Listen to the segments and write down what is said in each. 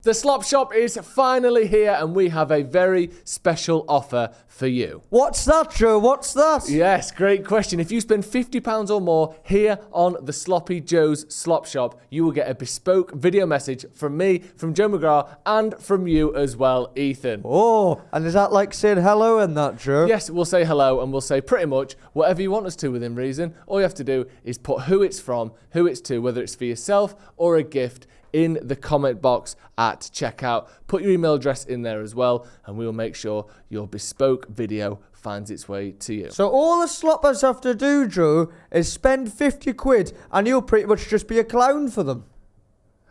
The Slop Shop is finally here and we have a very special offer for you. What's that, Joe? What's that? Yes, great question. If you spend £50 or more here on the Sloppy Joe's Slop Shop, you will get a bespoke video message from me, from Joe Mcgrath, and from you as well, Ethan. Oh, and is that like saying hello and that, Joe? Yes, we'll say hello and we'll say pretty much whatever you want us to within reason. All you have to do is put who it's from, who it's to, whether it's for yourself or a gift, in the comment box at checkout. Put your email address in there as well, and we will make sure your bespoke video finds its way to you. So all the sloppers have to do, Joe, is spend 50 quid and you'll pretty much just be a clown for them.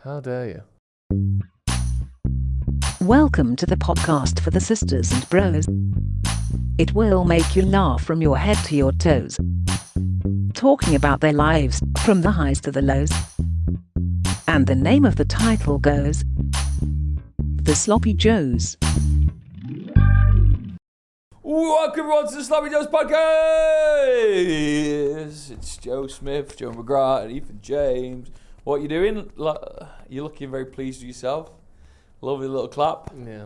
How dare you? Welcome to the podcast for the sisters and bros. It will make you laugh from your head to your toes. Talking about their lives, from the highs to the lows. And the name of the title goes, The Sloppy Joes. Welcome everyone to the Sloppy Joes Podcast. It's Joe Smith, Joe Mcgrath, and Ethan James. What are you doing? You're looking very pleased with yourself. Lovely little clap. Yeah.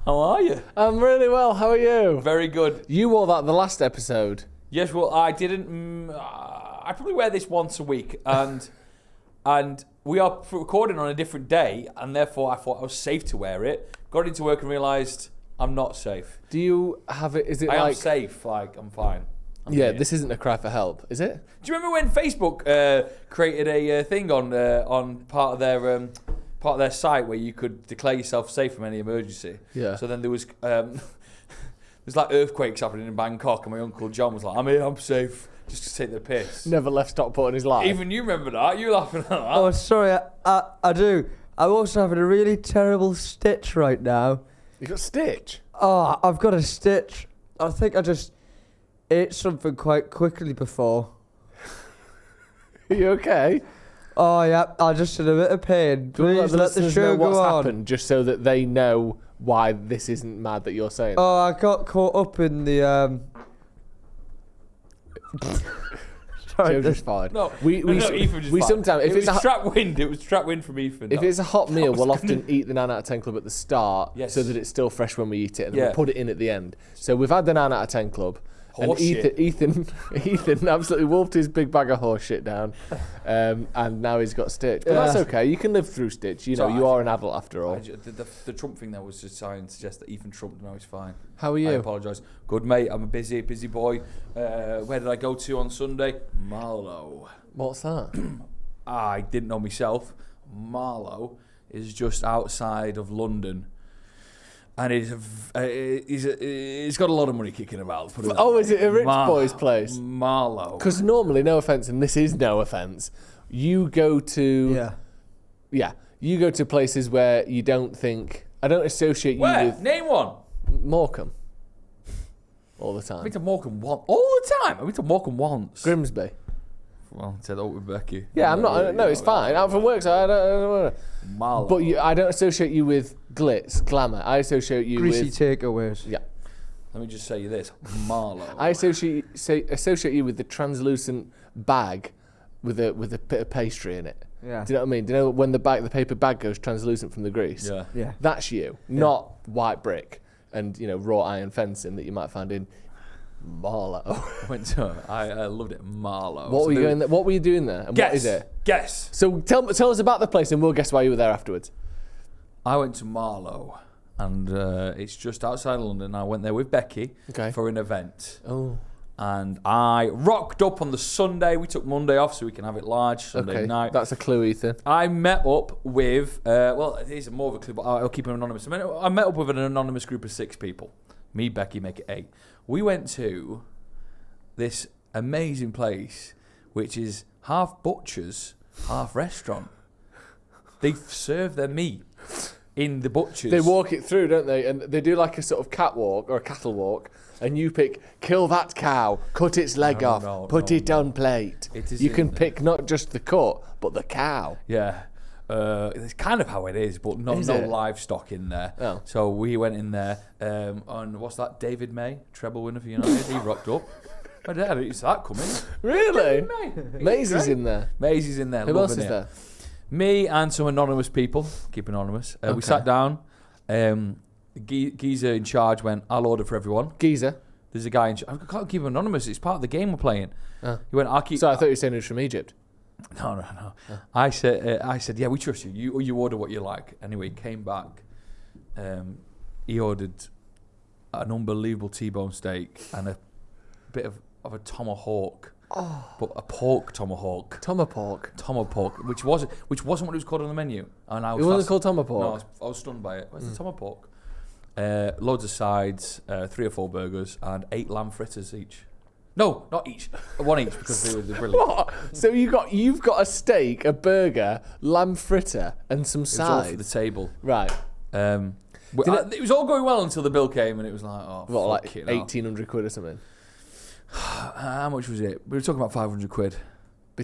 How are you? I'm really well. How are you? Very good. You wore that the last episode. Yes, well, I didn't. I probably wear this once a week, and we are recording on a different day, and therefore I thought I was safe to wear it. Got into work and realised I'm not safe. Do you have it? Is it I like? am safe. Like I'm fine. Yeah, this isn't a cry for help, is it? Do you remember when Facebook created a thing on part of their site where you could declare yourself safe from any emergency? Yeah. So then there was there's like earthquakes happening in Bangkok, and my uncle John was like, "I'm here, I'm safe," just to take the piss. Never left Stockport in his life. Even you remember that? You laughing at that? Oh, sorry, I do. I'm also having a really terrible stitch right now. You got stitch? Oh, I've got a stitch. I think I just ate something quite quickly before. Are you okay? Oh, yeah, I'm just in a bit of pain. Do you want Please to let the show know what's go on. happened, just so that they know why this isn't mad that you're saying? Oh, I got caught up in the... Joe just fired. No, we Ethan just fired. sometimes if it it's was trap wind. It was trap wind from Ethan. if it's a hot meal, we'll often eat the 9 out of 10 club at the start, Yes. so that it's still fresh when we eat it, and then Yeah. we'll put it in at the end. So we've had the 9 out of 10 club, and Horse shit. Ethan absolutely wolfed his big bag of horse shit down, and now he's got stitch. But that's okay. You can live through stitch. You know, So you are an adult after all. The Trump thing there was just trying to suggest that Ethan Trump, now he's fine. How are I you? apologise. Good, mate. I'm a busy boy. Where did I go to on Sunday? Marlow. What's that? I didn't know myself. Marlow is just outside of London. And it's got a lot of money kicking about. Put it that way. Is it a rich boy's place? Marlow. Because normally, no offence, and this is no offence, you go to you go to places where you don't think. I don't associate you Where? with Name one. Morecambe all the I've time. been to Morecambe once. All the time? I've been to Morecambe once. Grimsby. Well, said that with Becky. Yeah, I'm not. No, it's fine. Out from work, so I don't. Marlow. But I don't associate you with glitz, glamour. I associate you Greasy with takeaways. yeah. Let me just say you this. Marlow. I associate you with the translucent bag with a bit of pastry in it. Yeah. Do you know what I mean? Do you know when the paper bag goes translucent from the grease? Yeah. Yeah. That's you, not white brick and wrought iron fencing that you might find in Marlow. I loved it. Marlow. What were you going there? What were you doing there? And Guess. what is it? Guess. So tell us about the place, and we'll guess why you were there afterwards. I went to Marlow, and it's just outside London. I went there with Becky for an event. Oh. And I rocked up on the Sunday. We took Monday off so we can have it large Sunday night. That's a clue, Ethan. I met up with, well, it is more of a clue, but I'll keep it anonymous. I met up with an anonymous group of 6 people. Me, Becky, make it 8. We went to this amazing place, which is half butchers, half restaurant. They serve their meat in the butchers. They walk it through, don't they? And they do like a sort of catwalk or a cattle walk. And you pick, kill that cow, cut its leg off, put it on plate. You can pick not just the cut, but the cow. Yeah. It's kind of how it is, but no livestock in there. Oh. So we went in there, and what's that? David May, treble winner for United. He rocked up. I didn't see that coming. Really? David May. Maisie's in there. Maisie's in there. Who else loving is it. there? Me and some anonymous people, keep anonymous. We sat down. Geezer in charge went, I'll order for everyone. Geezer? There's a guy in charge. I can't keep him anonymous. It's part of the game we're playing. He went, I'll keep... So I thought you were saying he was from Egypt. No. I said, yeah, we trust you. You order what you like. Anyway, he came back. He ordered an unbelievable T-bone steak and a bit of a tomahawk. But a pork tomahawk. Tomahawk, which wasn't what it was called on the menu. And I was it wasn't called tomahawk? No, I was stunned by it. Where's the tomahawk? Loads of sides, 3 or 4 burgers, and 8 lamb fritters each. No, not each. 1 each because they're brilliant. What? So you've got a steak, a burger, lamb fritter, and some sides. It was all for the table. Right. It was all going well until the bill came, and it was like, like 1,800 quid or something? How much was it? We were talking about 500 quid.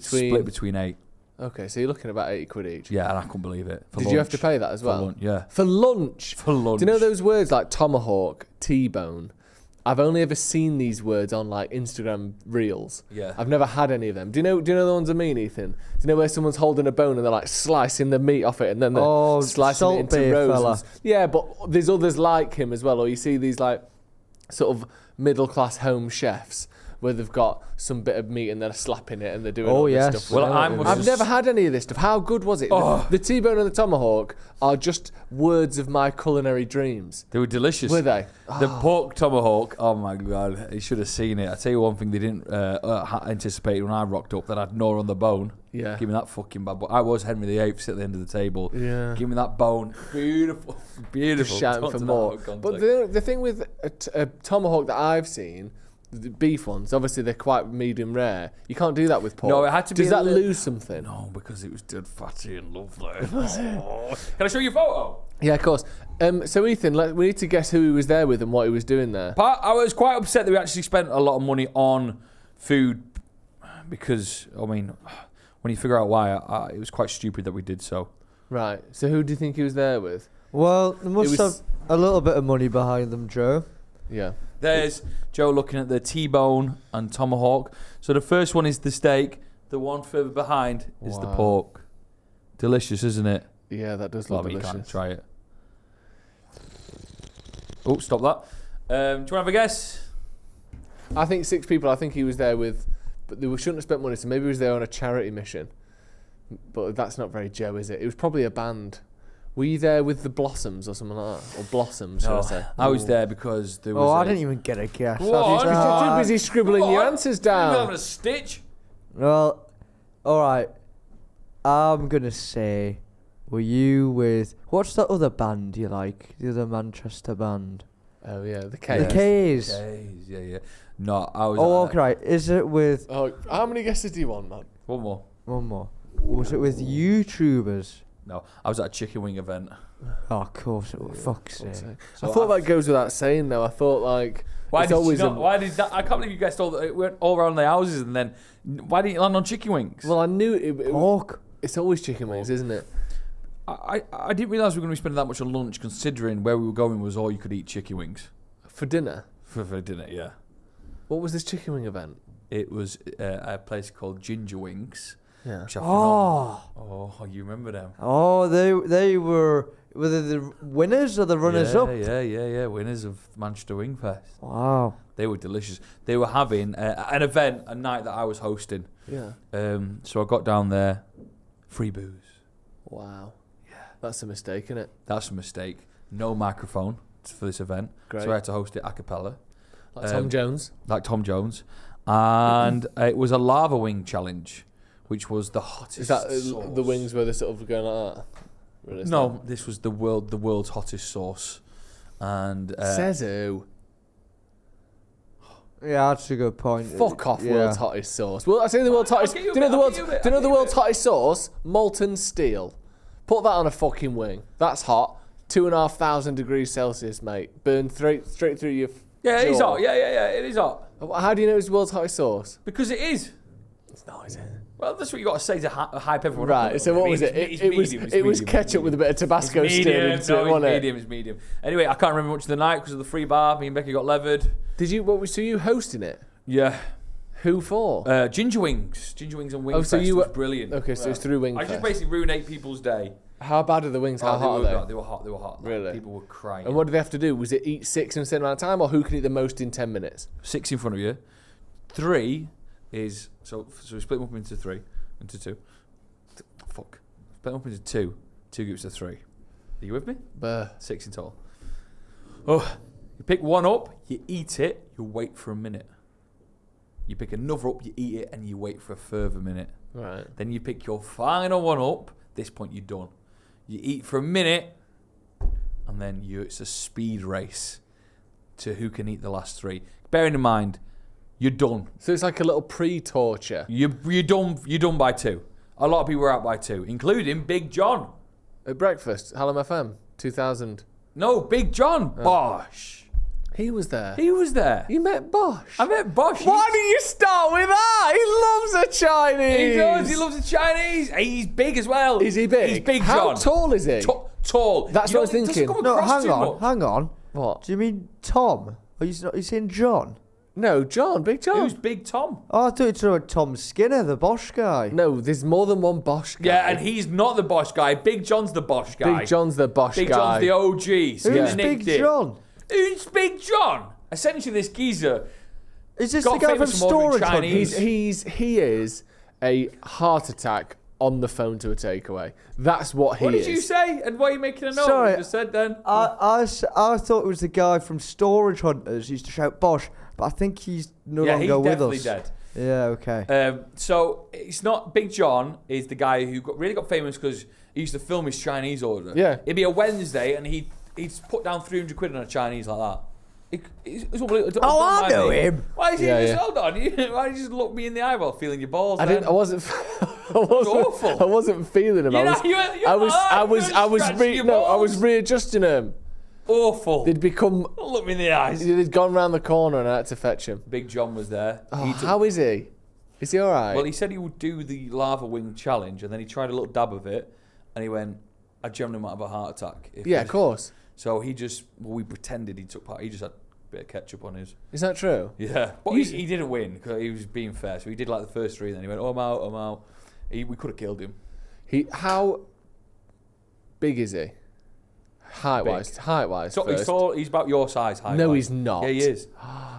Split between 8. Okay, so you're looking at about 80 quid each. Yeah, and I couldn't believe it. Did you have to pay that as well? For lunch, yeah. For lunch? For lunch. Do you know those words like tomahawk, T-bone? I've only ever seen these words on like Instagram reels. Yeah. I've never had any of them. Do you know the ones I mean, Ethan? Do you know where someone's holding a bone and they're like slicing the meat off it and then they're slicing it into rows? Yeah, but there's others like him as well. Or you see these like sort of middle class home chefs where they've got some bit of meat and they're slapping it and they're doing all this stuff. Well, I've never had any of this stuff. How good was it? The T-bone and the tomahawk are just words of my culinary dreams. They were delicious. Were they? The pork tomahawk, oh my God, you should have seen it. I tell you one thing they didn't anticipate when I rocked up, that I'd gnaw on the bone. Yeah. Give me that fucking bad bone. I was Henry VIII sitting at the end of the table. Yeah. Give me that bone. Beautiful. Just shouting for more. But the thing with a tomahawk that I've seen, the beef ones, obviously they're quite medium rare. You can't do that with pork. No, it had to be. Does that lose something? No, because it was dead fatty and lovely. Can I show you a photo? Yeah, of course. So Ethan, we need to guess who he was there with and what he was doing there. I was quite upset that we actually spent a lot of money on food because, I mean, when you figure out why, it was quite stupid that we did so. Right. So who do you think he was there with? Well, they must have a little bit of money behind them, Joe. Yeah. There's Joe looking at the T-bone and tomahawk. So the first one is the steak. The one further behind is the pork. Delicious, isn't it? Yeah, that does look delicious. You can't try it. Oh, stop that. Do you want to have a guess? I think 6 people. I think he was there with, but they shouldn't have spent money, so maybe he was there on a charity mission. But that's not very Joe, is it? It was probably a band. Were you there with the Blossoms or something like that? Or Blossoms, should I say? I was there because there was I didn't even get a guess. What? You're too busy scribbling your answers down. You're having a stitch. Well, all right. I'm going to say, were you with... What's that other band you like? The other Manchester band? Oh, yeah, the K's. The K's. K's, yeah. No, I was... Oh, okay. Is it with... Oh, how many guesses do you want, man? One more. Was it with YouTubers? No, I was at a chicken wing event. Oh, of course it was. Fuck's sake. So I thought that goes without saying, though. I thought, like... Why did that? I can't believe you guessed it went all around the houses and then... Why didn't you land on chicken wings? Well, I knew it pork. It's always chicken wings, isn't it? I didn't realise we were going to be spending that much on lunch, considering where we were going was all you could eat chicken wings. For dinner? For dinner, yeah. What was this chicken wing event? It was a place called Ginger Wings. Yeah. Oh, you remember them? Oh, they were they the winners or the runners up? Yeah. Winners of Manchester Wing Fest. Wow. They were delicious. They were having an event, a night that I was hosting. Yeah. So I got down there, free booze. Wow. Yeah. That's a mistake, isn't it? That's a mistake. No microphone for this event. Great. So I had to host it a cappella. Like Tom Jones. And it was a lava wing challenge, which was the hottest. Is that sauce. the wings where they're sort of going like that? Really, no, this was the world's hottest sauce. And says who? Yeah, that's a good point. Fuck off, world's hottest sauce. Well, I say the world's hottest. Do you know the world's hottest sauce? Molten steel. Put that on a fucking wing. That's hot. 2,500 degrees Celsius, mate. Burn straight through your. Yeah, it jaw. is hot. Yeah, it is hot. How do you know it's the world's hottest sauce? Because it is. It's not, is it? Well, that's what you got to say to hype everyone up. Right. So what was it? It was ketchup with a bit of Tabasco stirred into it, wasn't it? It's medium. Anyway, I can't remember much of the night because of the free bar. Me and Becky got levered. Did you? So you hosting it? Yeah. Who for? Ginger wings and wing. Oh, so Fest you was were brilliant. Okay, so it's through Wing I just Fest. basically ruined 8 people's day. How bad are the wings? How hot are they? They were hot. They were hot. Really? People were crying. And what do they have to do? Was it eat 6 in a certain amount of time, or who can eat the most in 10 minutes? 6 in front of you. 3 is so we split them up into 2. Split them up into 2. 2 groups of 3. Are you with me? 6 in total. Oh, you pick one up, you eat it, you wait for a minute. You pick another up, you eat it, and you wait for a further minute. Right. Then you pick your final one up. At this point, you're done. You eat for a minute, and then it's a speed race to who can eat the last 3. Bearing in mind, you're done. So it's like a little pre-torture. You're done by 2. A lot of people were out by 2, including Big John. At breakfast, Hallam FM, 2000. No, Big John. Bosh. He was there. He was there. You met Bosh. I met Bosh. Why didn't you start with that? He loves a Chinese. He does. He loves the Chinese. He's big as well. Is he big? He's Big How John. tall is he? Tall. That's You what I know, was it doesn't thinking. come No, across hang too on, much. hang on. What? Do you mean Tom? Are you saying John? No, John. Big John. Who's Big Tom? Oh, I thought you were talking about Tom Skinner, the Bosh guy. No, there's more than one Bosh guy. Yeah, and he's not the Bosh guy. Big John's the Bosh guy. Big John's the Bosh Big guy. John's the OG. So Who's he Big nicked it. John? Who's Big John? Essentially, this geezer. Is this Got the guy from famous for ordering Storage Chinese. Hunters? He is a heart attack on the phone to a takeaway. That's what he What is. did you say? And why are you making a note? Sorry. You just said then. I thought it was the guy from Storage Hunters. He used to shout Bosh, but I think he's no Yeah, he's longer with definitely us. dead. Yeah, okay. So it's not Big John is the guy who really got famous because he used to film his Chinese order. Yeah. It'd be a Wednesday and he'd put down 300 quid on a Chinese like that. It's unbelievable. Oh, I Don't know mind me. him. Why is he Yeah, just yeah. hold on? Why did you just look me in the eye while feeling your balls? I then? didn't. I wasn't. awful. I wasn't feeling him. You I know, was. you were I was scratching your no. I was balls. readjusting him. Awful. They'd become. Don't look me in the eyes. They'd gone round the corner and I had to fetch him. Big John was there. Oh, He took- how is he? Is he all right? Well, he said he would do the lava wing challenge, and then he tried a little dab of it, and he went, "I generally might have a heart attack." yeah, of course. So we pretended he took part. He just had a bit of ketchup on his. Is that true? Yeah, but he didn't win because he was being fair. So he did like the first 3, then he went, "Oh, I'm out." We could have killed him. How big is he? Height wise. So he's tall. He's about your size. Height. No, he's not. Yeah, he is.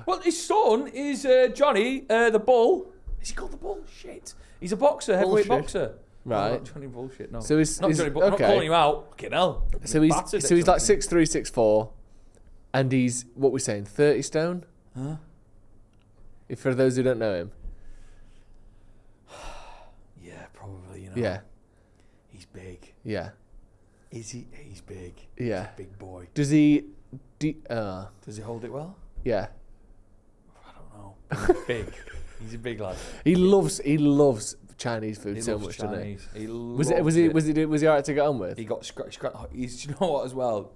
Well, his son is Johnny the Bull. Is he called the Bull? Shit. He's a boxer, heavyweight Bullshit. boxer. Right. No, not Johnny Bullshit. No. So he's- not he's- Johnny Bull. I'm not okay. calling him out. Fucking hell. So he's Battered so he's it, like something. 6'3", 6'4", and he's what we're saying 30 stone. Huh? If for those who don't know him. Yeah, probably. You know. Yeah. He's big. Yeah. Is he? He's big. Yeah. Big boy. Does he? Does he hold it well? Yeah. I don't know. He's big. He's a big lad. He loves Chinese food He so loves much, doesn't he? Chinese. He Was loves he alright to get on with? He got scratched. He's, you know what, as well?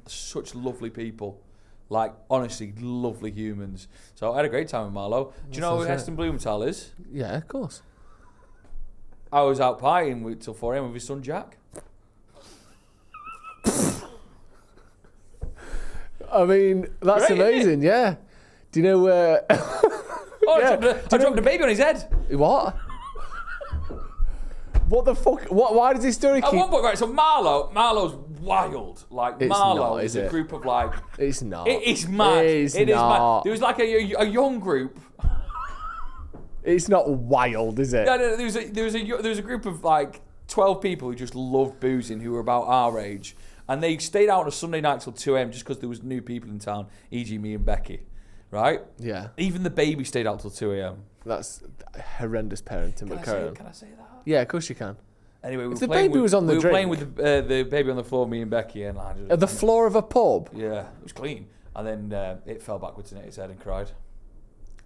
Such lovely people. Like, honestly, lovely humans. So I had a great time with Marlo. Do you know who That's Heston Blumenthal is? Yeah, of course. I was out partying till 4 a.m. with his son Jack. I mean, that's Great, isn't amazing. Yeah. Do you know where? Oh, Yeah, I dropped a baby on his head. What? What the fuck? Why does this story At keep? one point, right, so Marlo's wild. Like, It's Marlo not, is is a it? group of, like... It's not. It is mad. It's It is not. mad. There was, like, a young group. It's not wild, is it? No, there was a group of, like, 12 people who just loved boozing, who were about our age. And they stayed out on a Sunday night till 2 a.m. just because there was new people in town, e.g. me and Becky. Right? Yeah. Even the baby stayed out till 2 a.m. That's horrendous parenting, but carry on. Can I say that? Yeah, of course you can. Anyway, we If were the playing baby with, was on the we were playing drink- with the baby on the floor, me and Becky, and I just, At the floor of a pub. yeah, it was clean. And then it fell backwards and hit its head and cried.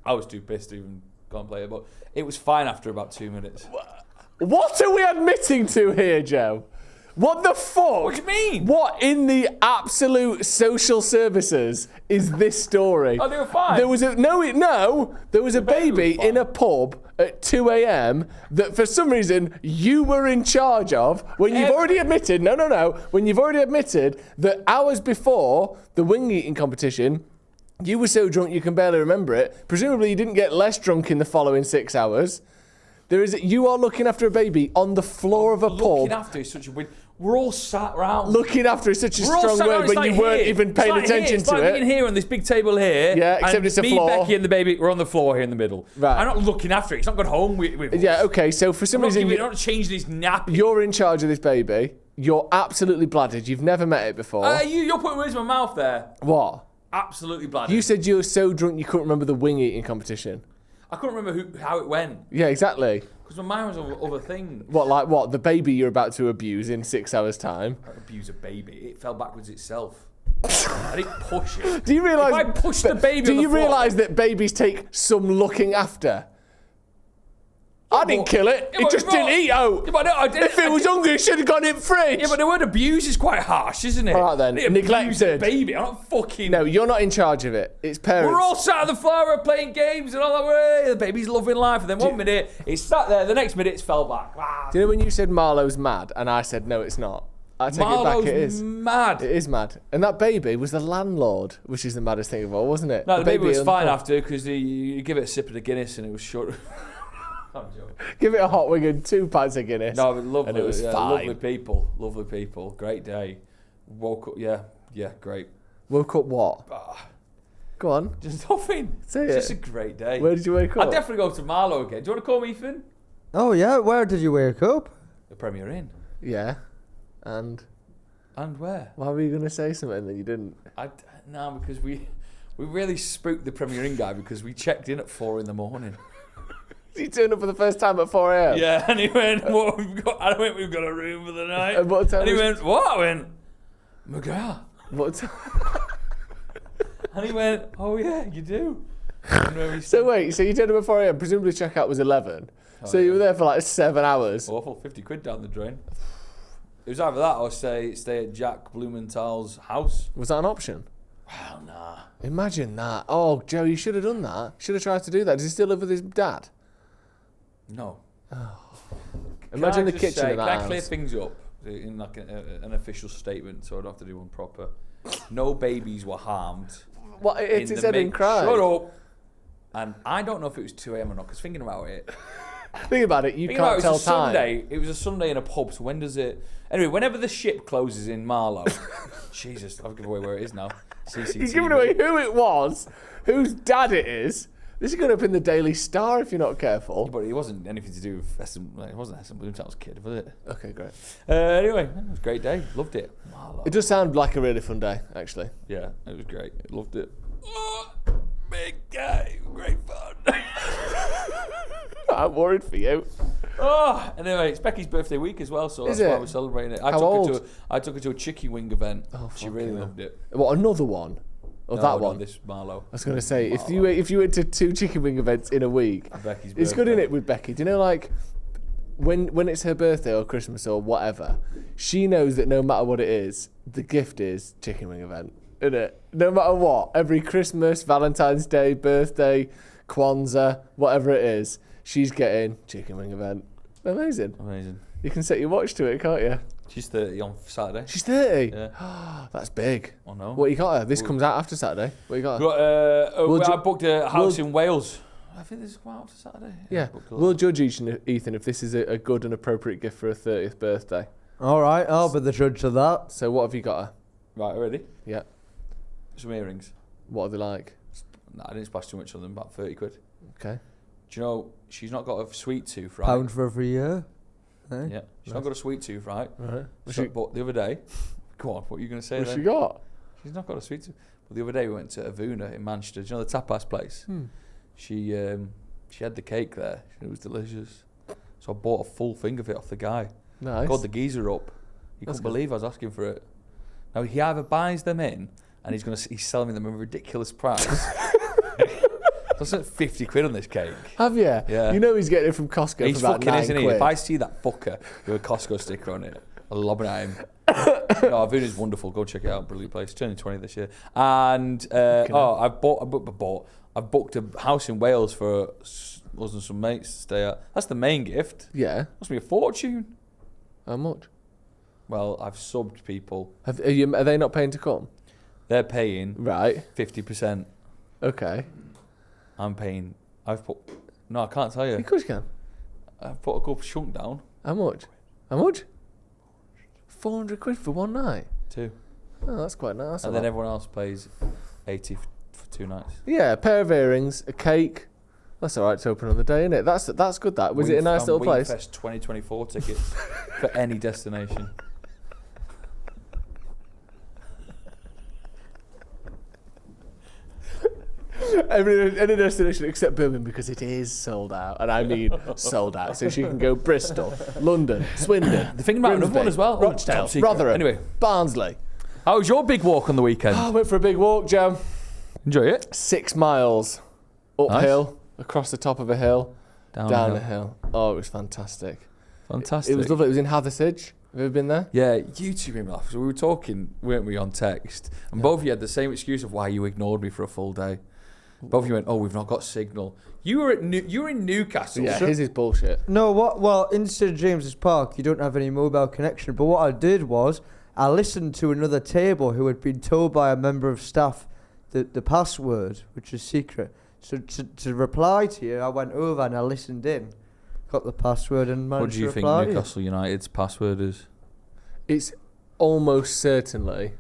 I was too pissed to even go and play it, but it was fine after about 2 minutes. What are we admitting to here, Joe? What the fuck? What do you mean? What in the absolute social services is this story? Oh, they were fine. There was there was a baby baby was fine. in a pub at 2 a.m. that for some reason you were in charge of when you've already admitted, when you've already admitted that hours before the wing eating competition, You were so drunk you can barely remember it. Presumably you didn't get less drunk in the following 6 hours. You are looking after a baby on the floor of a pub. Looking after is such a weird... We're all sat around. Looking after is such a strong word when you weren't even paying attention it's to like it. Being here on this big table here. Yeah, except and it's a me, floor. Becky and the baby, we're on the floor here in the middle. Right. I'm not looking after it. It's not going home with us. Yeah, okay, so for some reason... You're not changing his nappy. You're in charge of this baby. You're absolutely bladdered. You've never met it before. You're putting words in my mouth there. What? Absolutely bladdered. You said you were so drunk you couldn't remember the wing eating competition. I couldn't remember how it went. Yeah, exactly. Because my mind was on other things. What? The baby you're about to abuse in 6 hours' time? I abuse a baby. It fell backwards itself. I didn't push it. Do you realise... If I pushed the baby Do on the you floor- realise that babies take some looking after? I didn't kill it. Yeah, It but- just didn't eat out. Yeah, but I didn't. If it was hungry, it should have gone in fridge. Yeah, but the word abuse is quite harsh, isn't it? All right then, I didn't abuse a neglected. baby. I'm not fucking... No, you're not in charge of it. It's parents. We're all sat on the floor, we're playing games and all that way. The baby's loving life. And then one minute, it's sat there. The next minute, it's fell back. Do you know when you said Marlowe's mad and I said no, it's not? I take it back. It is mad. It is mad. And that baby was the landlord, which is the maddest thing of all, wasn't it? No, the baby was on fine the- after because you give it a sip of the Guinness and it was short. I'm joking. Give it a hot wing and 2 pints of Guinness. No, but lovely. And it was yeah, fine. Lovely people. Great day. Woke up. Yeah, great. Woke up what? Go on. Just nothing. Say It's it. just a great day. Where did you wake up? I'd definitely go to Marlow again. Do you want to call me Ethan? Oh, yeah. Where did you wake up? The Premier Inn. Yeah. And where? why were you going to say something that you didn't? No, because we really spooked the Premier Inn guy because we checked in at 4 a.m. You turned up for the first time at 4 a.m. Yeah, and he went, "What we've got?" I went, "We've got a room for the night." And what time And he was- went, "What?" I went, "Mcgrath." What time? And he went, "Oh yeah, you do." And where we So wait, so you turned up at 4 a.m. Presumably checkout was 11. So you were there for like 7 hours. Awful, 50 quid down the drain. It was either that or stay at Jack Blumenthal's house. Was that an option? Well, nah. Imagine that. Oh, Joe, you should have done that. Should have tried to do that. Does he still live with his dad? No. Imagine the Can I just kitchen say, in that Can I house. clear things up in like an official statement so I don't have to do one proper? No babies were harmed. What? It the said in make- crime. Shut up. And I don't know if it was 2 a.m. or not, because thinking about it, Think about it. You Think about can't it, it tell was a time. Sunday. It was a Sunday in a pub. So when does it? Anyway, whenever the ship closes in Marlow, Jesus, I've given away where it is now. CCTV. You're giving away who it was, whose dad it is. This is going up in the Daily Star if you're not careful. But it wasn't anything to do with it wasn't Heston Blumenthal's kid, was it? Okay, great. Anyway, it was a great day. Loved it. Marlow. It does sound like a really fun day, actually. Yeah, it was great. Loved it. Oh, big guy, great fun. I'm worried for you. Oh, anyway, it's Becky's birthday week as well, so Is that's why it? we're celebrating it. How old? I took her to a chicken wing event. Oh, She fucking really hell. loved it. What, another one? Or No, that no, one? This Marlow. I was going to say, if you went to 2 chicken wing events in a week, Becky's it's good, birthday. isn't it, with Becky? Do you know, like, when it's her birthday or Christmas or whatever, she knows that no matter what it is, the gift is chicken wing event, isn't it? No matter what, every Christmas, Valentine's Day, birthday, Kwanzaa, whatever it is, she's getting chicken wing event. Amazing. Amazing. You can set your watch to it, can't you? She's 30 on Saturday. She's 30. Yeah. That's big. I know. What you got her? This comes out after Saturday. What you got her? Got, We'll I booked a house in Wales. I think this is quite after Saturday. Yeah, booked a we'll lot. judge Ethan if this is a good and appropriate gift for her 30th birthday. All right, I'll be the judge of that. So what have you got her? Right, ready? Yeah. Some earrings. What are they like? Nah, I didn't splash too much on them, about 30 quid. Okay. Do you know, she's not got a sweet tooth, right? Pound for every year. Eh? Yeah, she's not got a sweet tooth, right? Right. But the other day, go on, what are you going to say What's then? she got? She's not got a sweet tooth. But the other day we went to Avuna in Manchester. Do you know the tapas place? She had the cake there. It was delicious. So I bought a full thing of it off the guy. Nice. Called the geezer up. He That's couldn't good. believe I was asking for it. Now he either buys them in and he's selling me them at a ridiculous price. I spent 50 quid on this cake. Have you? Yeah. You know he's getting it from Costco He's for about fucking, 9 isn't he? quid. If I see that fucker with a Costco sticker on it, I'll lob it at him. No, Avuna's wonderful. Go check it out. Brilliant place. Turning 20 this year. And I've booked a house in Wales for us and some mates to stay at. That's the main gift. Yeah. Must be a fortune. How much? Well, I've subbed people. Are they not paying to come? They're paying Right. 50%. Okay. I'm paying. No, I can't tell you. Of course you can. I've put a couple chunk down. How much? How much? 400 quid for one night? 2. Oh, that's quite nice. And then everyone else pays 80 for 2 nights. Yeah, a pair of earrings, a cake. That's all right to open on the day, isn't it? That's good. That was it a nice little place? Wingfest 2024 tickets for any destination. Any destination except Birmingham because it is sold out, and I mean sold out. So she can go Bristol, London, Swindon. They're thinking about another one as well. Rochdale, Top secret. Rotherham, Anyway, Barnsley. how was your big walk on the weekend? I went for a big walk, Joe. Enjoy it. 6 miles uphill, across the top of a hill, down a hill. Oh, it was fantastic. Fantastic. It was lovely. It was in Hathersage. Have you ever been there? Yeah, you two made me laugh. So we were talking, weren't we, on text? And both of you had the same excuse of why you ignored me for a full day. Both of you went, "Oh, we've not got signal." You were in Newcastle. Yeah, his is bullshit. No, what? Well, in St James's Park, you don't have any mobile connection. But what I did was, I listened to another table who had been told by a member of staff the password, which is secret. So to reply to you, I went over and I listened in, got the password and managed What do you to think reply to you. Newcastle United's password is? It's almost certainly.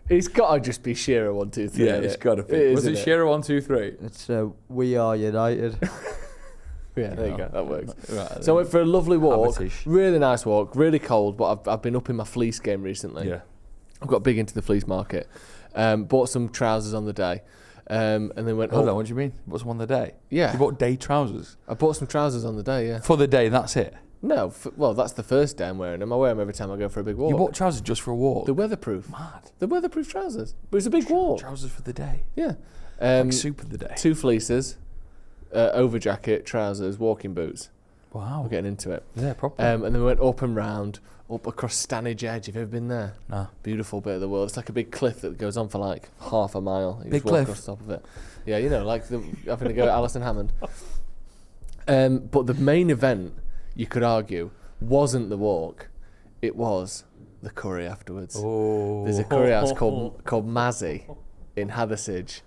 It's got to just be Shearer 1, 2, 3. Yeah, it's got to be. It is, Was it isn't Shearer 1, 2, 3? It's We Are United. Yeah, there you go. That works. Right, So I went for a lovely walk. Havertish. Really nice walk. Really cold, but I've been up in my fleece game recently. Yeah. I've got big into the fleece market. Bought some trousers on the day. And then went Hold up. on, what do you mean? What's one the day? Yeah. You bought day trousers? I bought some trousers on the day, yeah. For the day, that's it? No, well, that's the first day I'm wearing them. I wear them every time I go for a big walk. You bought trousers just for a walk? The weatherproof. Mad. The weatherproof trousers. But it's a big walk. Trousers for the day? Yeah. Like soup of the day? 2 fleeces, over jacket, trousers, walking boots. Wow. We're getting into it. Yeah, proper. And then we went up and round, up across Stanage Edge. Have you ever been there? Nah. Beautiful bit of the world. It's like a big cliff that goes on for like half a mile. You Big just walk cliff? across the top of it. Yeah, you know, like having to go at Alison Hammond. But the main event, you could argue, wasn't the walk. It was the curry afterwards. Oh. There's a curry house called Mazzy in Hathersage,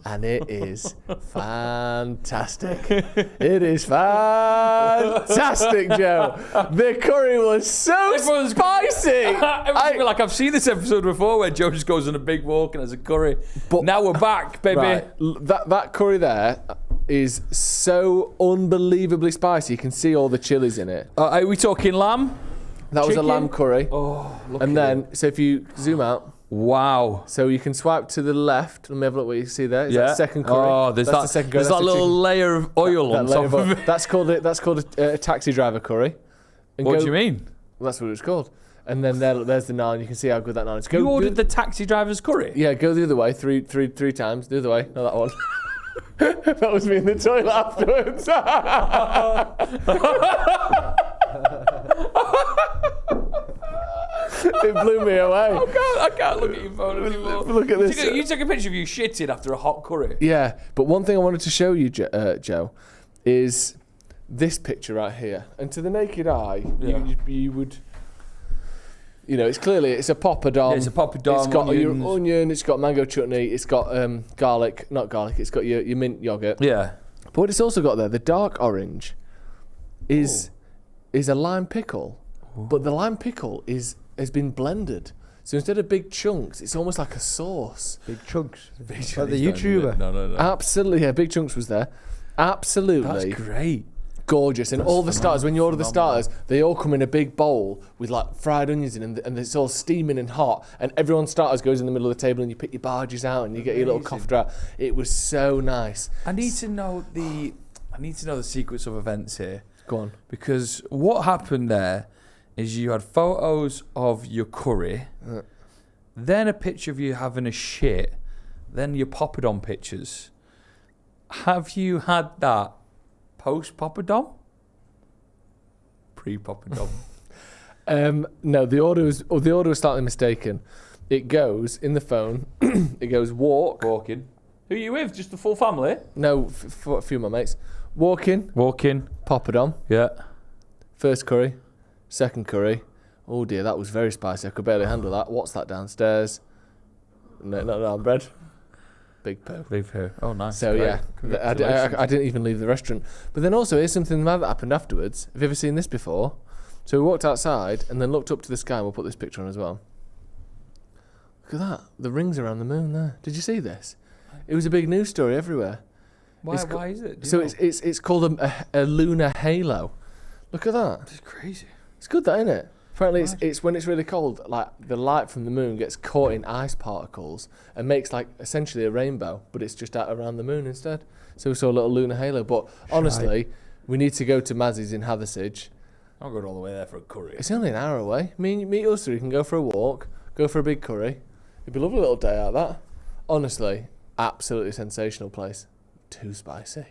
and it is fantastic. It is fantastic, Joe. The curry was so spicy. I feel like I've seen this episode before where Joe just goes on a big walk and has a curry. But now we're back, baby. Right, that curry there is so unbelievably spicy. You can see all the chilies in it. Are we talking lamb? That was a Chicken? lamb curry. Oh, look And at then, it. so if you zoom out, Wow. so you can swipe to the left. Let me have a look what you see there. Is Yeah. that second curry? Oh, there's That's that, the second curry. there's That's that the little chicken. layer of oil That on layer top of it. That's called a taxi driver curry. And What go- do you mean? Well, that's what it's called. And then there's the naan. You can see how good that naan is. You ordered the taxi driver's curry? Yeah, go the other way. Three times. The other way. Not that one. That was me in the toilet afterwards. It blew me away. I can't look at your phone anymore. Look at this. You took a picture of you shitting after a hot curry. Yeah, but one thing I wanted to show you, Joe, is this picture right here. And to the naked eye, Yeah. you would, it's a poppadom. Yeah, it's a poppadom, It's got your onions. onion. It's got mango chutney. It's got not garlic. It's got your mint yogurt. Yeah. But what it's also got there, the dark orange, is a lime pickle. Ooh. But the lime pickle has been blended. So instead of big chunks, it's almost like a sauce. Big chunks. Big Like chunks. the YouTuber. No. Absolutely, yeah, Big Chunks was there. Absolutely. That's great. Gorgeous. And That's all the starters, when you order the phenomenal. starters, they all come in a big bowl with like fried onions in and it's all steaming and hot. And everyone's starters goes in the middle of the table and you pick your barges out and you get your little Amazing. cough out. It was so nice. I need to know the sequence of events here. Go on. Because what happened there is you had photos of your curry, then a picture of you having a shit, then your poppadom pictures. Have you had that post poppadom? Pre poppadom. No, the order was slightly mistaken. It goes in the phone. It goes Walking. Who are you with? Just the full family? No, a few of my mates. Walking, poppadom, Yeah. first curry, second curry. Oh dear, that was very spicy. I could barely handle that. What's that downstairs? No, not naan bread. Big poo. Big poo. Oh, nice. So Great. yeah, Congratulations. I didn't even leave the restaurant. But then also, here's something mad that happened afterwards. Have you ever seen this before? So we walked outside and then looked up to the sky. And we'll put this picture on as well. Look at that. The rings around the moon there. Did you see this? It was a big news story everywhere. Why is it? Do you So know? it's called a lunar halo. Look at that. It's crazy. It's good, that, isn't it? Apparently, it's when it's really cold, like the light from the moon gets caught in ice particles and makes like essentially a rainbow, but it's just out around the moon instead. So we saw a little lunar halo. But honestly, we need to go to Mazzy's in Hathersage. I'll go all the way there for a curry. It's only an hour away. Meet us three. You can go for a walk, go for a big curry. It'd be a lovely little day out of that. Honestly, absolutely sensational place. Too spicy.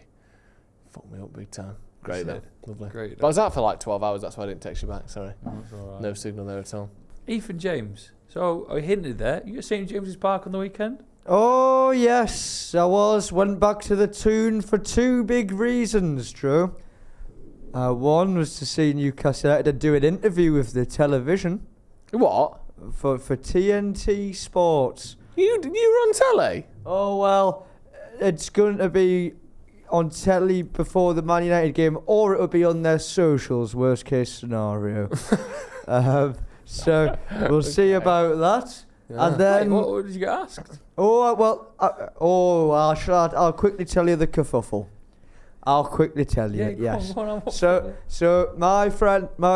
Fuck me up big time. Great though. Lovely. Great. But I was out for like 12 hours, that's why I didn't text you back, sorry. That's all right. No signal there at all. Ethan James. So I hinted there. You at St James's Park on the weekend? Oh, yes, I was. Went back to the Toon for two big reasons, Drew. One was to see Newcastle United do an interview with the television What? for TNT Sports. You were on telly? Oh, well, it's going to be on telly before the Man United game, or it'll be on their socials, worst case scenario. So we'll see about that. Yeah. And then, What did you get asked? I'll quickly tell you the kerfuffle. I'll quickly tell you. Yes. So my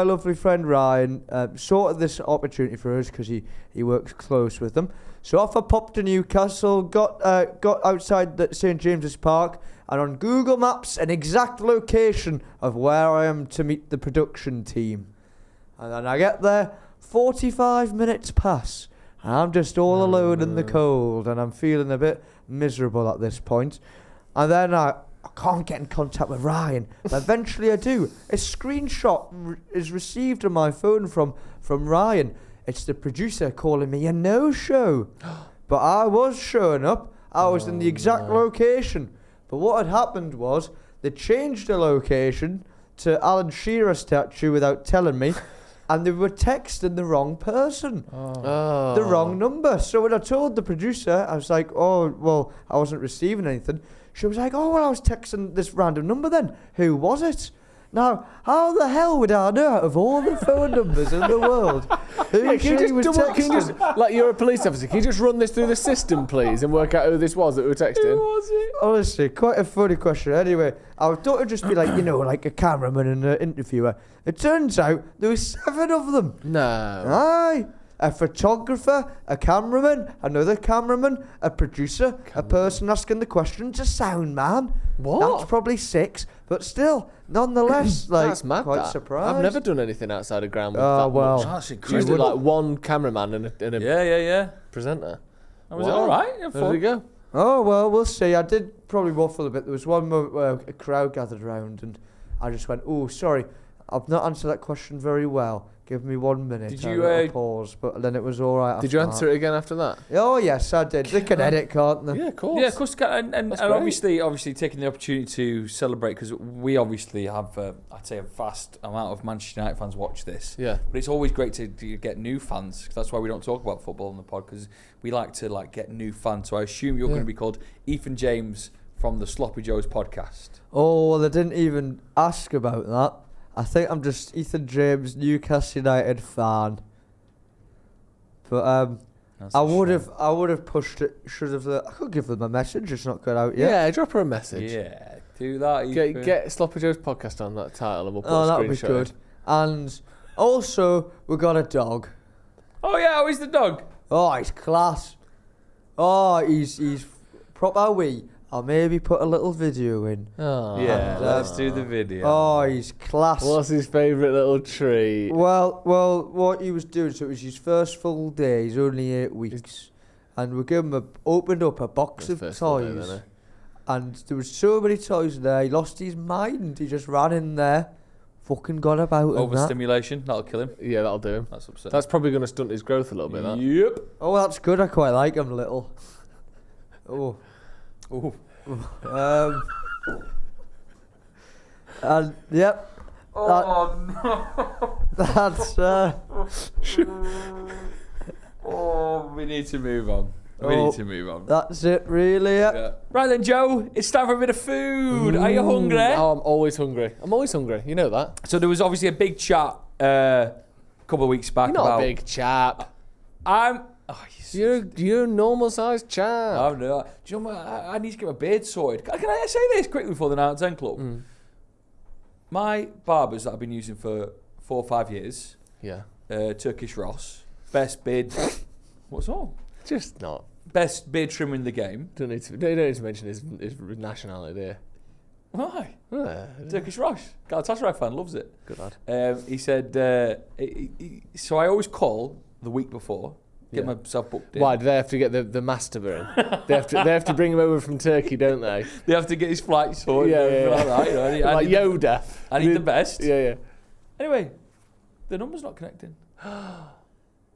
lovely friend Ryan sorted this opportunity for us because he works close with them. So off I popped to Newcastle, got outside the St James's Park, and on Google Maps an exact location of where I am to meet the production team. And then I get there, 45 minutes pass, and I'm just all alone in the cold, and I'm feeling a bit miserable at this point. And then I can't get in contact with Ryan, but eventually I do. A screenshot is received on my phone from Ryan. It's the producer calling me a no-show. But I was showing up. I was in the exact location. But what had happened was they changed the location to Alan Shearer statue without telling me, and they were texting the wrong person. The wrong number. So when I told the producer, I was like, oh, well, I wasn't receiving anything. She was like, oh, well, I was texting this random number then. Who was it? Now, how the hell would I know out of all the phone numbers in the world who she was texting? Like, you're a police officer, can you just run this through the system, please, and work out who this was that we were texting? Who was it? Honestly, quite a funny question. Anyway, I thought it'd just be like, like a cameraman and an interviewer. It turns out there were 7 of them. No. Aye. A photographer, a cameraman, another cameraman, a producer, a person asking the questions, a sound man. What? That's probably 6, but still, nonetheless, That's mad, quite that. surprised. I've never done anything outside of ground with Oh, that well. much. That's It's usually like one cameraman and a Yeah. presenter. And was it all right? Yeah, There we go. Oh, well, we'll see. I did probably waffle a bit. There was one moment where a crowd gathered around and I just went, oh, sorry, I've not answered that question very well. Give me 1 minute. Did I you, got a pause, but then it was all right. Did you answer it again after that? Oh, yes, I did. They can edit, can't they? Yeah, of course. Yeah, of course. And That's great. obviously taking the opportunity to celebrate, because we obviously have, I'd say, a vast amount of Manchester United fans watch this. Yeah. But it's always great to get new fans, 'cause that's why we don't talk about football on the pod, because we like to get new fans. So I assume you're going to be called Ethan James from the Sloppy Joes podcast. Oh, well, they didn't even ask about that. I think I'm just Ethan James, Newcastle United fan. But I would have pushed it. I could give them a message. It's not got out yet. Yeah, drop her a message. Yeah, do that. Ethan. Get Sloppy Joe's podcast on that title and we'll put Oh, a that would be screenshot good. in. And also, we got a dog. Oh yeah, how is the dog? Oh, he's class. Oh, he's proper wee. I'll maybe put a little video in. Oh. Yeah, let's do the video. Oh, he's class. What's his favourite little treat? Well, what he was doing, so it was his first full day. He's only 8 weeks. And we gave him opened up a box of First full day, toys. then, eh? And there was so many toys there, he lost his mind. He just ran in there, fucking got about and that. Overstimulation, that'll kill him. Yeah, that'll do him. That's upsetting. That's probably going to stunt his growth a little bit, that. Yep. Oh, that's good. I quite like him little. Oh. Ooh. And yep. Oh no. That's Oh, we need to move on. We need to move on. That's it, really. Yeah. Right then, Joe, it's time for a bit of food. Are you hungry? Oh, I'm always hungry. I'm always hungry. You know that. So there was obviously a big chat a couple of weeks back You're not about... a big chap. I'm... You're a normal sized chap. I'm not. Do you know what? I need to get my beard sorted. Can I say this quickly before the 9 10 Club? My barbers that I've been using for 4 or 5 years, Yeah. Turkish Ross, best beard... What's wrong? Just not. Best beard trimmer in the game. Don't need to mention his nationality there. Why? Turkish Ross. Galatasaray fan, loves it. Good lad. He said, so I always call the week before, get myself booked in. Why do they have to get the master in? They have to bring him over from Turkey, don't they? They have to get his flight sorted. Yeah. Like that, you know, Like Yoda. I need the best. Yeah. Anyway, the number's not connecting.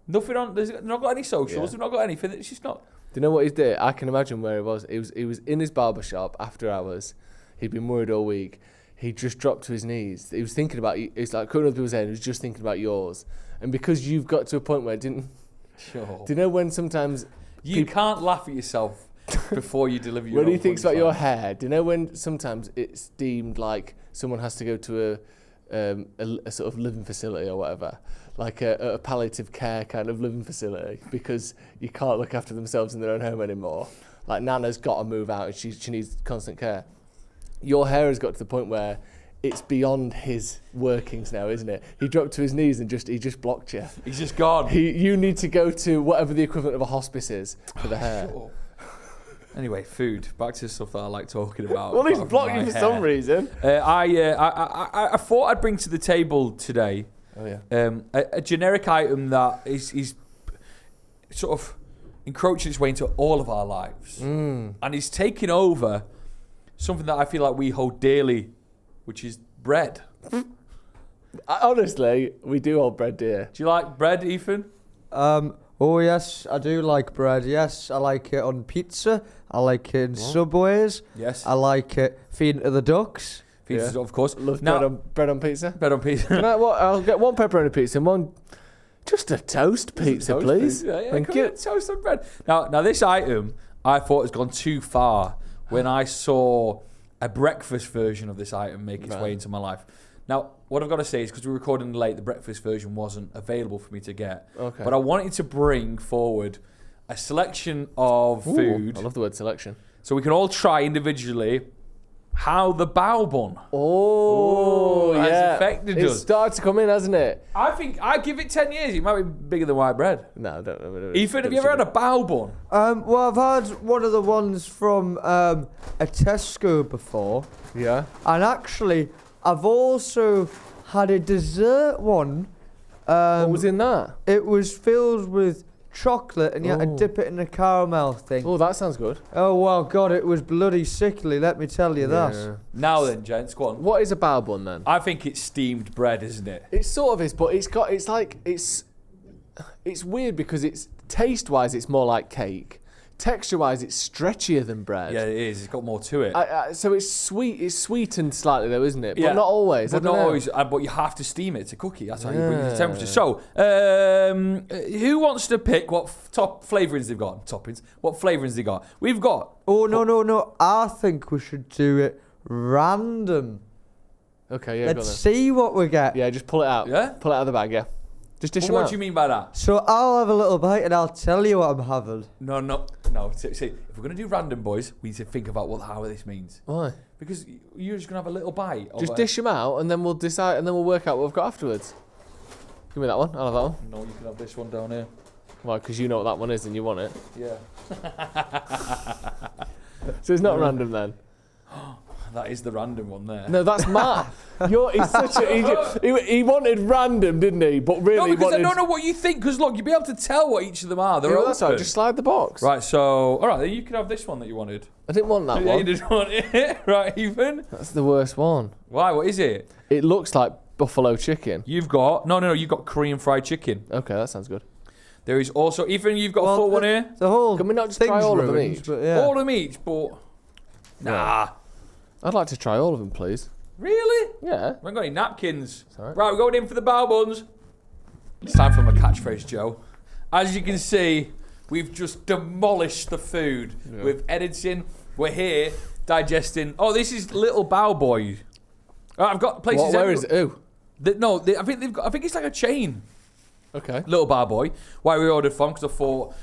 Nothing on. They've not got any socials. Yeah. They've not got anything. It's just not. Do you know what he's doing? I can imagine where he was. He was in his barber shop after hours. He'd been worried all week. He just dropped to his knees. He was thinking about. It's like cutting other people's hair. He was just thinking about yours. And because you've got to a point where it didn't. Sure. Do you know when sometimes You can't laugh at yourself before you deliver your. when he thinks about your hair? Do you know when sometimes it's deemed like someone has to go to a sort of living facility or whatever, like a palliative care kind of living facility, because you can't look after themselves in their own home anymore. Like Nana's got to move out and she needs constant care. Your hair has got to the point where it's beyond his workings now, isn't it? He dropped to his knees and he just blocked you. He's just gone. You need to go to whatever the equivalent of a hospice is for the hair. Sure. Anyway, food. Back to stuff that I like talking about. Well, he's apart from blocked my you for hair. some reason. I thought I'd bring to the table today Oh yeah. a generic item that is sort of encroaching its way into all of our lives, and is taking over something that I feel like we hold dearly, which is bread. Honestly, we do hold bread dear. Do you like bread, Ethan? Oh yes, I do like bread. Yes, I like it on pizza. I like it in Subways. Yes. I like it feeding to the ducks. Pizza, of course. Love Now- bread on pizza. Bread on pizza. Can I, I'll get one pepperoni pizza and one, just a toast pizza, Toast please. pizza. Yeah, Thank come you. on, toast and bread. Now this item I thought has gone too far when I saw a breakfast version of this item make its way into my life. Now, what I've got to say is, because we're recording late, the breakfast version wasn't available for me to get. Okay. But I wanted to bring forward a selection of food, I love the word selection. so we can all try individually how the bao bun Oh, has yeah. affected It's us. started to come in, hasn't it? I think I give it 10 years. It might be bigger than white bread. No, I don't know. Ethan, have you ever had a bao bun? Well, I've had one of the ones from a Tesco before, Yeah. and actually, I've also had a dessert one. What was in that? It was filled with chocolate, and you had to Oh. dip it in a caramel thing. Oh, that sounds good. Oh, well, God, it was bloody sickly, let me tell you that. Yeah. Now then, gents, go on. What is a bao bun then? I think it's steamed bread, isn't it? It sort of is, but it's weird because it's taste-wise it's more like cake. Texture-wise, it's stretchier than bread. Yeah, it is. It's got more to it. So it's sweet. It's sweetened slightly though, isn't it? But Yeah. not always. I But don't not know. always. But you have to steam it to cook it. That's how you bring it to Yeah. temperature. So, who wants to pick what top flavourings they've got? Toppings. What flavourings they got? We've got. Oh, no. I think we should do it random. Okay, yeah, go Let's then. see what we get. Yeah, just pull it out. Yeah? Pull it out of the bag. Yeah. Just dish Well, them what out. do you mean by that? So I'll have a little bite and I'll tell you what I'm having. No. See, if we're gonna do random, boys, we need to think about how this means. Why? Because you're just gonna have a little bite. Just dish them out, and then we'll decide, and then we'll work out what we've got afterwards. Give me that one. I'll have that one. No, you can have this one down here. Why? Because you know what that one is, and you want it. Yeah. So it's not random then. That is the random one there. No, that's Matt. He's such a. He wanted random, didn't he? But really, No, he because wanted. I don't know what you think. Because look, you'll be able to tell what each of them are. They're Yeah, open. that's all right. Just slide the box. Right. So, all right, then you can have this one that you wanted. I didn't want that Yeah, you one. didn't want it, right, Ethan? That's the worst one. Why? What is it? It looks like buffalo chicken. You've got no. You've got Korean fried chicken. Okay, that sounds good. There is also Ethan. You've got a full one here. The whole Can we not just thing's try all of them ruined, each? but yeah. All of them each, but nah. I'd like to try all of them, please. Really? Yeah. We haven't got any napkins. Alright. Right, we're going in for the bao buns. It's time for my catchphrase, Joe. As you can see, We've just demolished the food with editing. We're here digesting. Oh, this is Little Bow Boy. I've got places. Where is it? Ooh. I think they've got. I think it's like a chain. Okay. Little Bow Boy. Why we ordered from? Because I thought,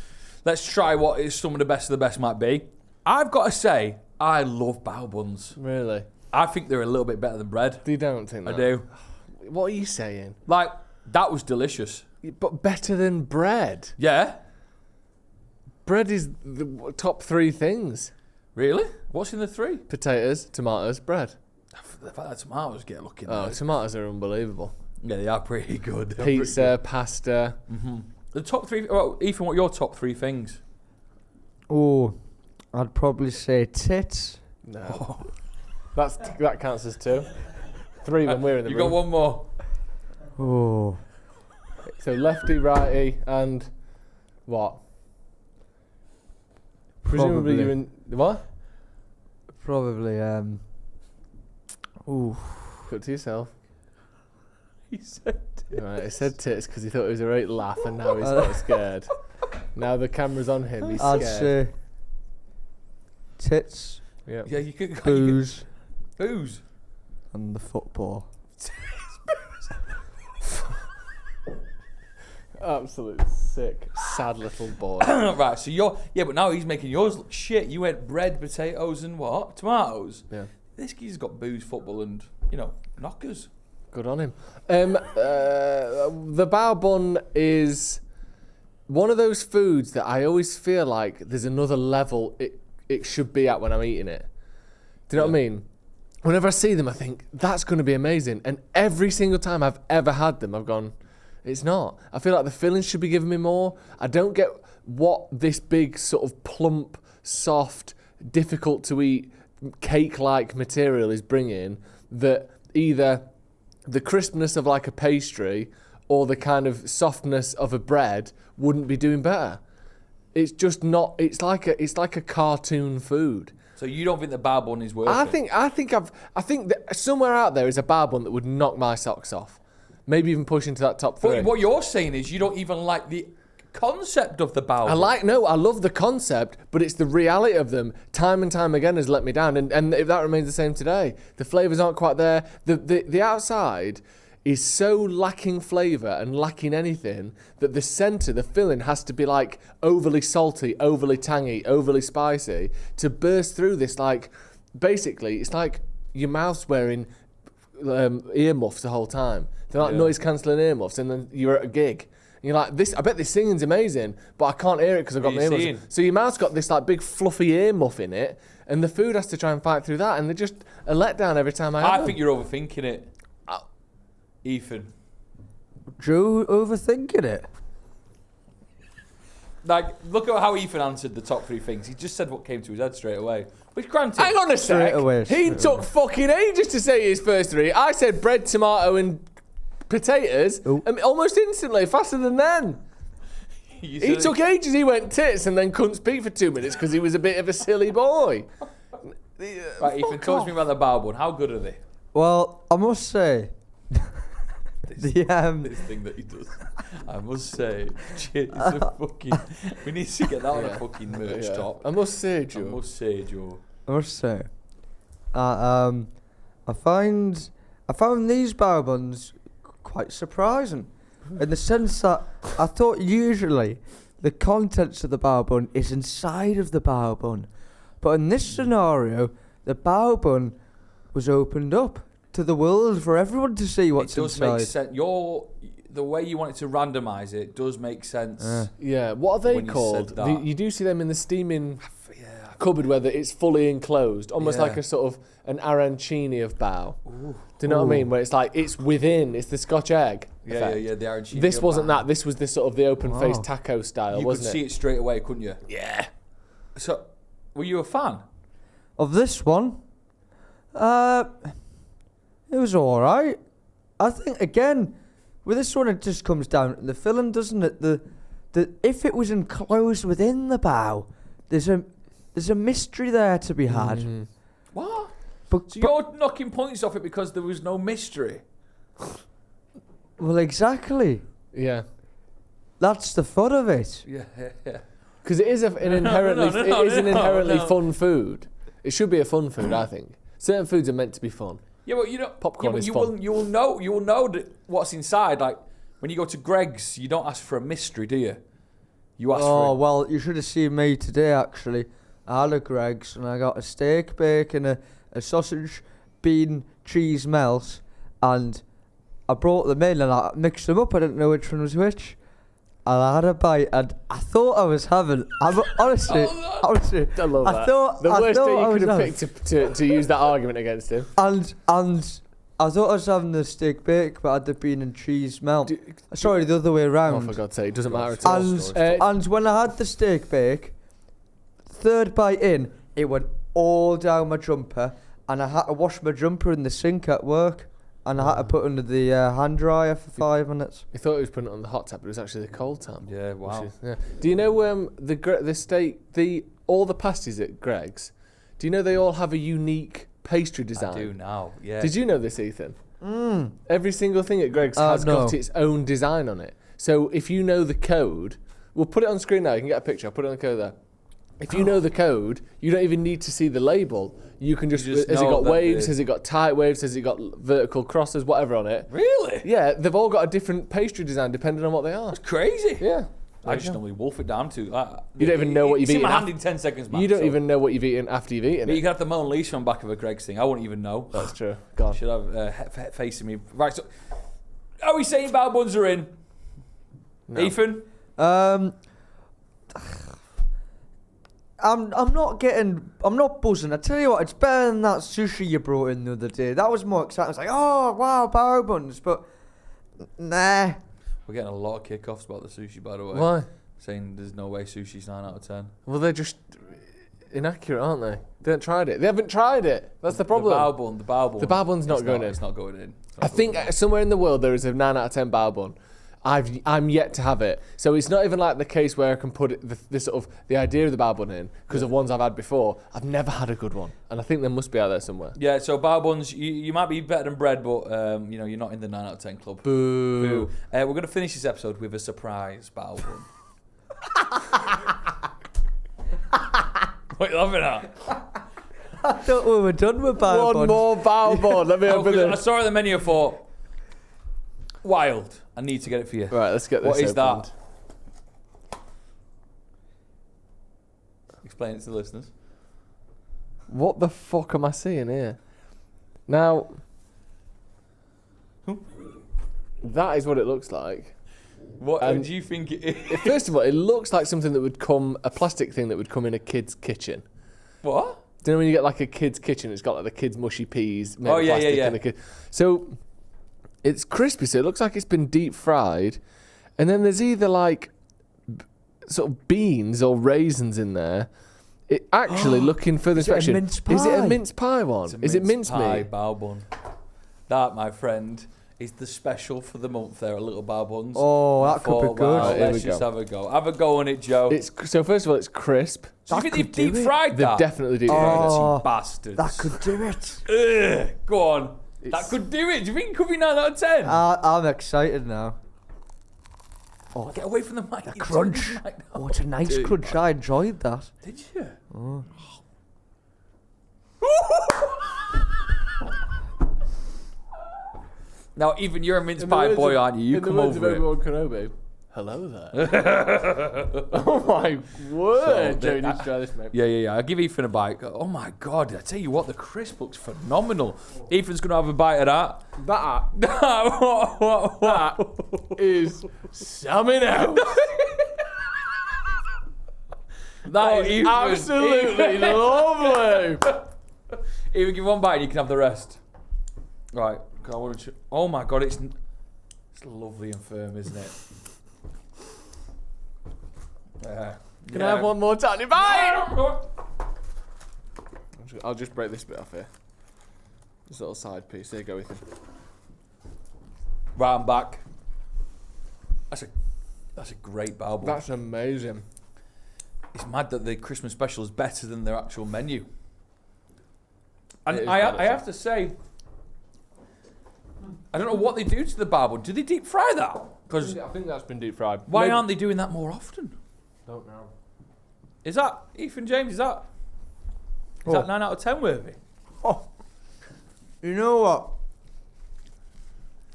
let's try what is some of the best might be. I've got to say, I love bao buns. Really? I think they're a little bit better than bread. You don't think that? I do. What are you saying? Like, that was delicious. But better than bread? Yeah? Bread is the top 3 things. Really? What's in the 3? Potatoes, tomatoes, bread. The fact that tomatoes get looking Oh, at. tomatoes are unbelievable. Yeah, they are pretty good. Pizza, pasta. Mm-hmm. The top 3... Well, Ethan, what are your top 3 things? Oh, I'd probably say tits. No. That counts as 2. 3 when we're in the room. You got one more. Oh. So lefty, righty, and what? Presumably Probably. you're in... What? Probably, ooh. Cut to yourself. He said tits. Right, he said tits because he thought it was a right laugh and now he's got scared. Now the camera's on him, he's I'd scared. say tits, Yeah. Yeah, you could... booze, Booze? and the football. Absolute sick, sad little boy. Right, so you're... Yeah, but now he's making yours look shit. You went bread, potatoes, and what? Tomatoes? Yeah. This geezer's got booze, football, and, knockers. Good on him. The bao bun is one of those foods that I always feel like there's another level it should be at when I'm eating it. Do you know what I mean? Whenever I see them, I think, that's going to be amazing. And every single time I've ever had them, I've gone, it's not. I feel like the filling should be giving me more. I don't get what this big sort of plump, soft, difficult to eat, cake-like material is bringing, that either the crispness of like a pastry or the kind of softness of a bread wouldn't be doing better. It's just not. It's like a cartoon food. So you don't think the bao bun is worth it? I think that somewhere out there is a bao bun that would knock my socks off. Maybe even push into that top 3. But what you're saying is you don't even like the concept of the bao bun. I love the concept, but it's the reality of them time and time again has let me down. And if that remains the same today, the flavours aren't quite there. The outside is so lacking flavour and lacking anything that the centre, the filling, has to be like overly salty, overly tangy, overly spicy to burst through this. Like, basically, it's like your mouth's wearing earmuffs the whole time. They're like noise cancelling earmuffs, and then you're at a gig. And you're like, I bet this singing's amazing, but I can't hear it because I've got my earmuffs. So your mouth's got this like big fluffy earmuff in it, and the food has to try and fight through that, and they're just a letdown every time I have them. think you're overthinking it. Ethan. Joe overthinking it. Like, look at how Ethan answered the top 3 things. He just said what came to his head straight away. Which granted... Hang on a sec. He took fucking ages to say his first 3. I said bread, tomato, and potatoes, and almost instantly, faster than then. He took ages. He went tits and then couldn't speak for 2 minutes because he was a bit of a silly boy. Right, Ethan, talk to me about the bao bun. How good are they? Well, I must say, This thing that he does. I must say, shit, it's a fucking... We need to get that on a fucking merch top. I must say, Joe. I must say, I found these bao buns quite surprising, in the sense that I thought usually the contents of the bao bun is inside of the bao bun, but in this scenario, the bao bun was opened up to the world for everyone to see what's inside. It does make sense. The way you want it to randomise it does make sense. Yeah, what are they When you called? said that. You do see them in the steaming cupboard where it's fully enclosed, almost like a sort of an arancini of bao. Do you know what I mean? Where it's like, it's within, it's the Scotch egg. Yeah, the arancini. This wasn't that. This was this sort of the open-faced taco style, You wasn't could see it straight away, couldn't you? Yeah. So, were you a fan? Of this one, it was all right. I think again, with this one, it just comes down to the filling, doesn't it? The if it was enclosed within the bao, there's a mystery there to be had. Mm-hmm. What? But, So you're knocking points off it because there was no mystery? well, exactly. Yeah. That's the fun of it. Yeah. Because it is an inherently fun food. It should be a fun food, I think. Certain foods are meant to be fun. Yeah, but Popcorn is you fun. You will know what's inside. Like when you go to Greg's, you don't ask for a mystery, do you? You ask for. Oh, well, you should have seen me today, actually. I had a Greg's and I got a steak, bacon, a sausage, bean, cheese melt, and I brought them in and I mixed them up. I didn't know which one was which. And I had a bite and I thought I was having... honestly, I love that. The worst day you could have picked to use that argument against him. And I thought I was having the steak bake, but I had the bean and cheese melt. Sorry, the other way around. Oh, for God's sake, it doesn't matter at all. And when I had the steak bake, third bite in, it went all down my jumper, and I had to wash my jumper in the sink at work, and I had to put it under the hand dryer for 5 minutes. You thought he was putting it on the hot tap, but it was actually the cold tap. Yeah, wow. Do you know the steak, all the pasties at Greg's? Do you know they all have a unique pastry design? I do now. Yeah. Did you know this, Ethan? Every single thing at Greg's has got its own design on it. So if you know the code, we'll put it on screen now. You can get a picture. I'll put it on the code there. If you know the code, you don't even need to see the label. You can just has it got waves? Has it got tight waves? Has it got vertical crosses? Whatever on it. Really? Yeah, they've all got a different pastry design depending on what they are. That's crazy. Yeah. I just normally wolf it down to. You don't even know what you've eaten. It's in my hand in 10 seconds, man. You don't even know what you've eaten after you've eaten But it. you can have the Mona Lisa on back of a Greg's thing. I wouldn't even know. That's true. God. Should have facing me. Right, so are we saying bao buns are in? No. Ethan? I'm not buzzing. I tell you what, it's better than that sushi you brought in the other day. That was more exciting. It's like, oh, wow, bao buns. But, nah. We're getting a lot of kickoffs about the sushi, by the way. Why? Saying there's no way sushi's 9 out of 10. Well, they're just inaccurate, aren't they? They haven't tried it. They haven't tried it. That's the problem. The bao bun. The bao bun's not going in. It's not going in. I think somewhere in the world there is a 9 out of 10 bao bun. I'm yet to have it. So it's not even like the case where I can put the idea of the bao bun in because of ones I've had before. I've never had a good one, and I think there must be out there somewhere. Yeah, so bao buns, you might be better than bread, but you're not in the 9 out of 10 club. Boo. Boo. We're going to finish this episode with a surprise bao bun. What are you laughing at? I thought we were done with bao buns. One more bao bun. Let me open it. I saw it on the menu. I thought, wild. I need to get it for you. Right, let's get this. What is opened. that? Explain it to the listeners. What the fuck am I seeing here? Now, that is what it looks like. What do you think it is? First of all, it looks like something that would a plastic thing that would come in a kid's kitchen. What? Do you know when you get like a kid's kitchen, it's got like the kids' mushy peas made Oh, of yeah, plastic yeah, and the kid. So it's crispy, so it looks like it's been deep fried. And then there's either like sort of beans or raisins in there. It actually looking further inspection. Is it a mince pie one? Is it mince pie meat? bao bun. That, my friend, is the special for the month there at Little Bao Buns. Oh, that could be good. Right, here let's we just go. have a go. Have a go on it, Joe. So first of all, it's crisp. Do you think they've deep fried They've that? definitely deep fried it. Oh, Bastards. that could do it. Ugh, go on. That could do it. Do you think it could be 9 out of 10? I'm excited now. Oh, get away from the mic. The You're crunch. touching the mic now. Oh, it's a nice Dude. crunch. I enjoyed that. Did you? Oh. Now, even you're a mince pie boy, aren't you? You come over it. Obi-Wan Kenobi. Hello there. Oh my word. Joe, you need to try this, mate. Yeah. I'll give Ethan a bite. Oh my God, I tell you what, the crisp looks phenomenal. Ethan's going to have a bite of that. That is something else. That is absolutely lovely. Ethan, give one bite and you can have the rest. Right. Oh my God, it's lovely and firm, isn't it? Can I have one more tiny bite? I'll just break this bit off here. This little side piece. There you go, Ethan. Right, I'm back. That's a great bao bun. That's amazing. It's mad that the Christmas special is better than their actual menu. It And is I better. have to say, I don't know what they do to the bao bun. Do they deep fry that? Because I think that's been deep fried. why aren't they doing that more often? Don't know. Is that Ethan James? Is that 9 out of 10 worthy? Oh, you know what?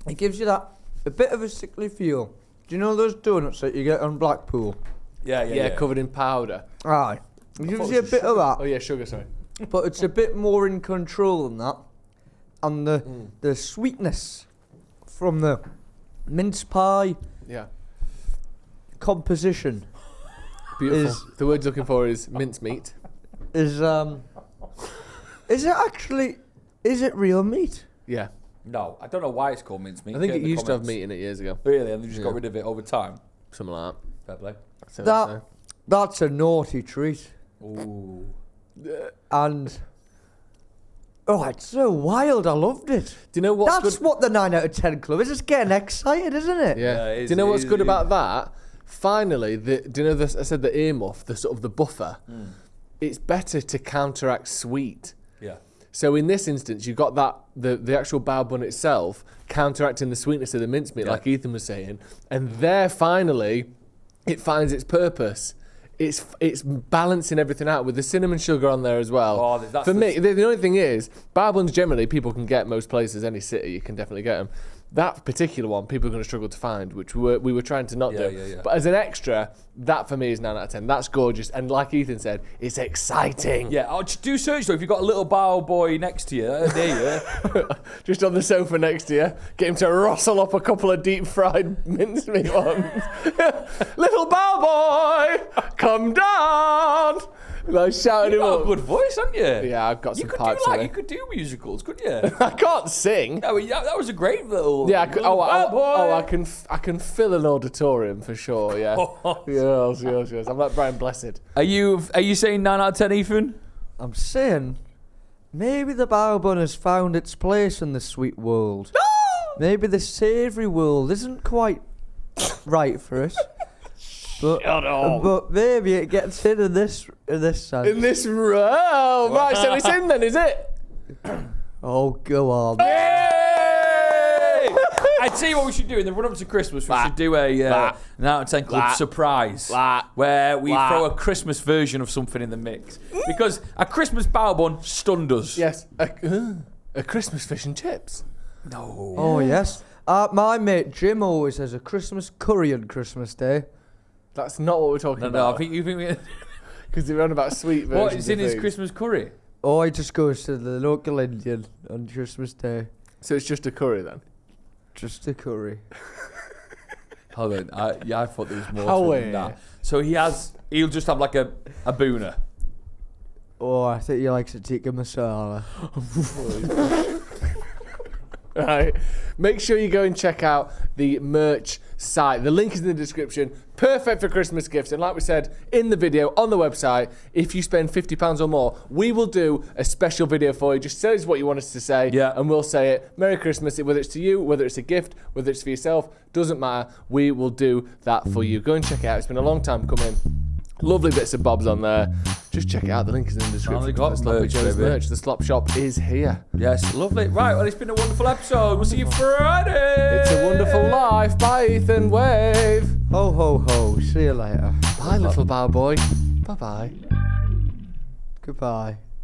It gives you that a bit of a sickly feel. Do you know those donuts that you get on Blackpool? Yeah. Covered in powder. Aye. It gives you a bit of that, Oh yeah, sugar. Sorry. but it's a bit more in control than that. And the sweetness from the mince pie Yeah. composition Beautiful. The word looking for is mincemeat. is it real meat? Yeah. No, I don't know why it's called mincemeat. I think Get it in the used to have comments. meat in it years ago. Really? And they just got Yeah. rid of it over time? Something like Fair play. that. That's a naughty treat. Ooh. And it's so wild. I loved it. Do you know what's That's good? what the 9 out of 10 club is. It's getting excited, isn't it? Yeah. Yeah, it is, Do you know it what's is, good it about is. that? Finally, do you know this? I said the earmuff, the sort of the buffer. It's better to counteract sweet. Yeah. So in this instance, you got that the actual bao bun itself counteracting the sweetness of the mincemeat, like Ethan was saying, and there finally, it finds its purpose. It's balancing everything out with the cinnamon sugar on there as well. Oh, that's For me, the only thing is, bao buns generally people can get most places, any city you can definitely get them. That particular one, people are going to struggle to find, which we were trying to not do. Yeah. But as an extra, that for me is 9 out of 10. That's gorgeous, and like Ethan said, it's exciting. Yeah, just do search though. If you've got a little bow boy next to you, there you Just on the sofa next to you, get him to rustle up a couple of deep fried mincemeat ones. Little bow boy, come down. Like shouting You've him got a up. good voice, haven't you? Yeah, I've got You some could pipes do in you there. could do musicals, couldn't you? I can't sing. That was a great little. Yeah, I could, little bow boy. I can fill an auditorium for sure. Yeah. Yes. I'm like Brian Blessed. Are you saying 9 out of 10, Ethan? I'm saying maybe the bao bun has found its place in the sweet world. Maybe the savoury world isn't quite right for us. But maybe it gets in this sense. In this row. Right, so it's in then, is it? Oh, go on. Hey! I tell you what we should do in the run up to Christmas. We should do a 9 out of 10 club surprise where we throw a Christmas version of something in the mix because a Christmas bao bun stunned us. Yes. A Christmas fish and chips. No. Oh, yes. My mate Jim always has a Christmas curry on Christmas Day. That's not what we're talking No, about. I think you think we. Because they're on about sweet versions. What is in of his things. Christmas curry? Oh, he just goes to the local Indian on Christmas Day. So it's just a curry then? Just a curry. Hold on. I thought there was more How to it than that. So he'll just have like a booner. Oh, I think he likes it tikka masala. Right. Make sure you go and check out the merch site. The link is in the description. Perfect for Christmas gifts. And like we said in the video on the website, if you spend £50 or more, we will do a special video for you. Just tell us what you want us to say. Yeah. And we'll say it. Merry Christmas. Whether it's to you, whether it's a gift, whether it's for yourself, doesn't matter. We will do that for you. Go and check it out. It's been a long time coming. Lovely bits and bobs on there. Just check it out. The link is in the description. Finally got The Sloppy merch, Joe's baby. merch. The Slop Shop is here. Yes, lovely. Right, well, it's been a wonderful episode. We'll see you Friday. It's a wonderful life. Bye, Ethan. Wave. Ho, ho, ho. See you later. Bye, little bow boy. Bye-bye. Goodbye.